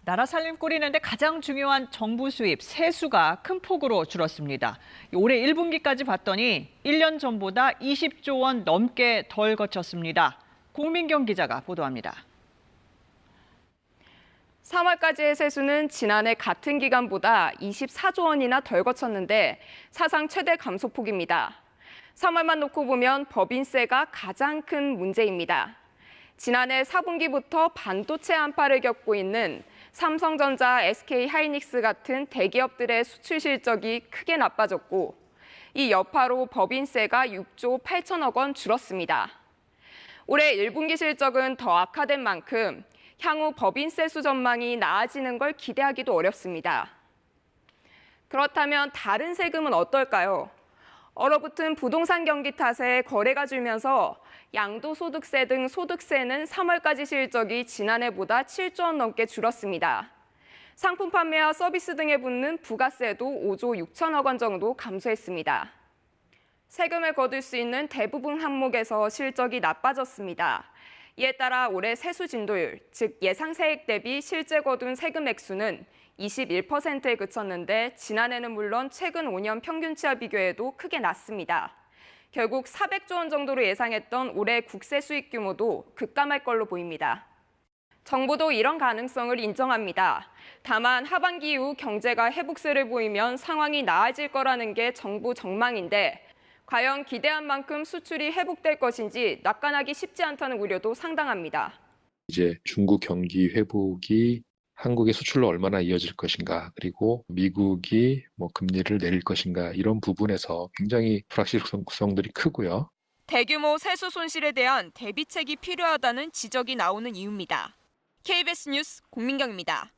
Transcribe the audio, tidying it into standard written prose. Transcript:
나라 살림 꾸리는데 가장 중요한 정부 수입, 세수가 큰 폭으로 줄었습니다. 올해 1분기까지 봤더니 1년 전보다 20조 원 넘게 덜 거쳤습니다. 공민경 기자가 보도합니다. 3월까지의 세수는 지난해 같은 기간보다 24조 원이나 덜 거쳤는데 사상 최대 감소폭입니다. 3월만 놓고 보면 법인세가 가장 큰 문제입니다. 지난해 4분기부터 반도체 한파를 겪고 있는 삼성전자, SK하이닉스 같은 대기업들의 수출 실적이 크게 나빠졌고 이 여파로 법인세가 6조 8천억 원 줄었습니다. 올해 1분기 실적은 더 악화된 만큼 향후 법인세 수 전망이 나아지는 걸 기대하기도 어렵습니다. 그렇다면 다른 세금은 어떨까요? 얼어붙은 부동산 경기 탓에 거래가 줄면서 양도소득세 등 소득세는 3월까지 실적이 지난해보다 7조 원 넘게 줄었습니다. 상품 판매와 서비스 등에 붙는 부가세도 5조 6천억 원 정도 감소했습니다. 세금을 거둘 수 있는 대부분 항목에서 실적이 나빠졌습니다. 이에 따라 올해 세수 진도율, 즉 예상 세액 대비 실제 거둔 세금 액수는 21%에 그쳤는데 지난해는 물론 최근 5년 평균치와 비교해도 크게 낮습니다. 결국 400조 원 정도로 예상했던 올해 국세 수익 규모도 급감할 걸로 보입니다. 정부도 이런 가능성을 인정합니다. 다만 하반기 이후 경제가 회복세를 보이면 상황이 나아질 거라는 게 정부 전망인데 과연 기대한 만큼 수출이 회복될 것인지 낙관하기 쉽지 않다는 우려도 상당합니다. 이제 중국 경기 회복이 한국의 수출로 얼마나 이어질 것인가, 그리고 미국이 금리를 내릴 것인가, 이런 부분에서 굉장히 불확실성들이 크고요. 대규모 세수 손실에 대한 대비책이 필요하다는 지적이 나오는 이유입니다. KBS 뉴스 공민경입니다.